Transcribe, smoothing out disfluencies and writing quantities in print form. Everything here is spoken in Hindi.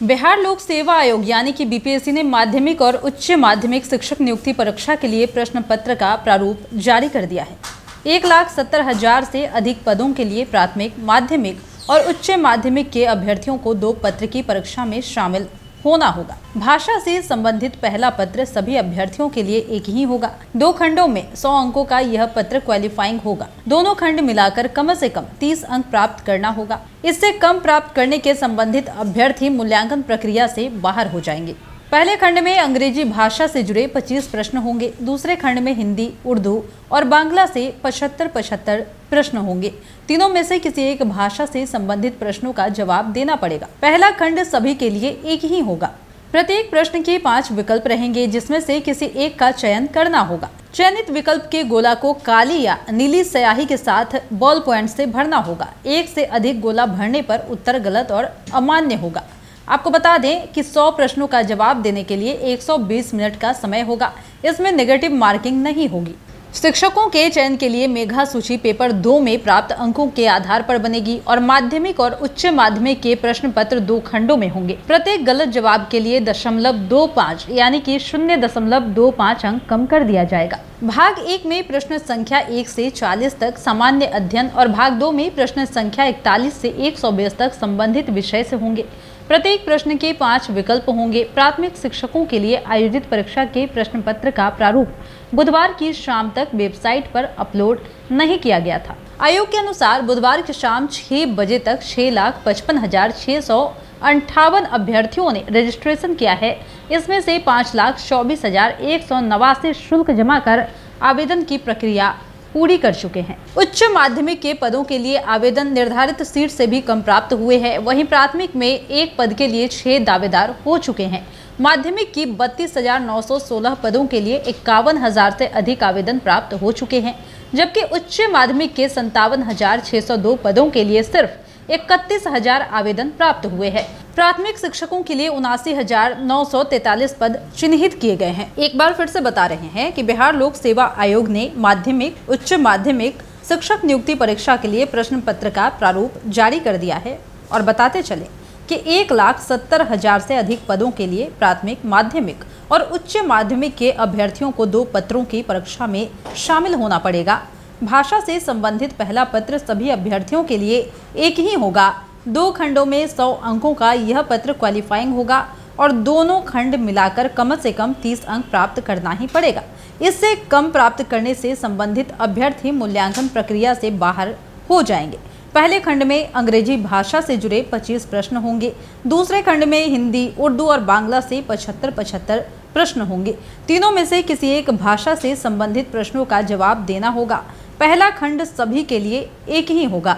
बिहार लोक सेवा आयोग यानी कि बीपीएससी ने माध्यमिक और उच्च माध्यमिक शिक्षक नियुक्ति परीक्षा के लिए प्रश्न पत्र का प्रारूप जारी कर दिया है। 1,70,000 से अधिक पदों के लिए प्राथमिक, माध्यमिक और उच्च माध्यमिक के अभ्यर्थियों को 2 पत्र की परीक्षा में शामिल होना होगा। भाषा से संबंधित पहला पत्र सभी अभ्यर्थियों के लिए एक ही होगा। 2 खंडों में 100 अंकों का यह पत्र क्वालिफाइंग होगा। दोनों खंड मिलाकर कम से कम 30 अंक प्राप्त करना होगा। इससे कम प्राप्त करने के संबंधित अभ्यर्थी मूल्यांकन प्रक्रिया से बाहर हो जाएंगे। पहले खंड में अंग्रेजी भाषा से जुड़े 25 प्रश्न होंगे। दूसरे खंड में हिंदी, उर्दू और बांग्ला से 75-75 प्रश्न होंगे। तीनों में से किसी एक भाषा से संबंधित प्रश्नों का जवाब देना पड़ेगा। पहला खंड सभी के लिए एक ही होगा। प्रत्येक प्रश्न के 5 विकल्प रहेंगे, जिसमें से किसी एक का चयन करना होगा। चयनित विकल्प के गोला को काली या नीली स्याही के साथ बॉल पॉइंट से भरना होगा। एक से अधिक गोला भरने पर उत्तर गलत और अमान्य होगा। आपको बता दें कि 100 प्रश्नों का जवाब देने के लिए 120 मिनट का समय होगा। इसमें नेगेटिव मार्किंग नहीं होगी। शिक्षकों के चयन के लिए मेधा सूची पेपर 2 में प्राप्त अंकों के आधार पर बनेगी और माध्यमिक और उच्च माध्यमिक के प्रश्न पत्र 2 खंडों में होंगे। प्रत्येक गलत जवाब के लिए 0.25 यानी कि 0.25 अंक कम कर दिया जाएगा। भाग 1 में प्रश्न संख्या 1 से 40 तक सामान्य अध्ययन और भाग 2 में प्रश्न संख्या 41 से 120 तक संबंधित विषय से होंगे। प्रत्येक प्रश्न के 5 विकल्प होंगे। प्राथमिक शिक्षकों के लिए आयोजित परीक्षा के प्रश्न पत्र का प्रारूप बुधवार की शाम तक वेबसाइट पर अपलोड नहीं किया गया था। आयोग के अनुसार बुधवार की शाम 6 बजे तक 6,55,658 अभ्यर्थियों ने रजिस्ट्रेशन किया है। इसमें से 5,24,189 शुल्क जमा कर आवेदन की प्रक्रिया पूरी कर चुके हैं। उच्च माध्यमिक के पदों के लिए आवेदन निर्धारित सीट से भी कम प्राप्त हुए हैं। वहीं प्राथमिक में एक पद के लिए 6 दावेदार हो चुके हैं। माध्यमिक की 32,916 पदों के लिए 51,000 से अधिक आवेदन प्राप्त हो चुके हैं, जबकि उच्च माध्यमिक के 57,602 पदों के लिए सिर्फ 31,000 आवेदन प्राप्त हुए हैं। प्राथमिक शिक्षकों के लिए 79,943 पद चिन्हित किए गए हैं। एक बार फिर से बता रहे हैं कि बिहार लोक सेवा आयोग ने माध्यमिक, उच्च माध्यमिक शिक्षक नियुक्ति परीक्षा के लिए प्रश्न पत्र का प्रारूप जारी कर दिया है। और बताते चले कि 1,70,000 से अधिक पदों के लिए प्राथमिक, माध्यमिक और उच्च माध्यमिक के अभ्यर्थियों को 2 पत्रों की परीक्षा में शामिल होना पड़ेगा। भाषा से संबंधित पहला पत्र सभी अभ्यर्थियों के लिए एक ही होगा। 2 खंडों में 100 अंकों का यह पत्र क्वालिफाइंग होगा और दोनों खंड मिलाकर कम से कम 30 अंक प्राप्त करना ही पड़ेगा। इससे कम प्राप्त करने से संबंधित अभ्यर्थी मूल्यांकन प्रक्रिया से बाहर हो जाएंगे। पहले खंड में अंग्रेजी भाषा से जुड़े 25 प्रश्न होंगे। दूसरे खंड में हिंदी, उर्दू और बांग्ला से 75-75 प्रश्न होंगे। तीनों में से किसी एक भाषा से संबंधित प्रश्नों का जवाब देना होगा। पहला खंड सभी के लिए एक ही होगा।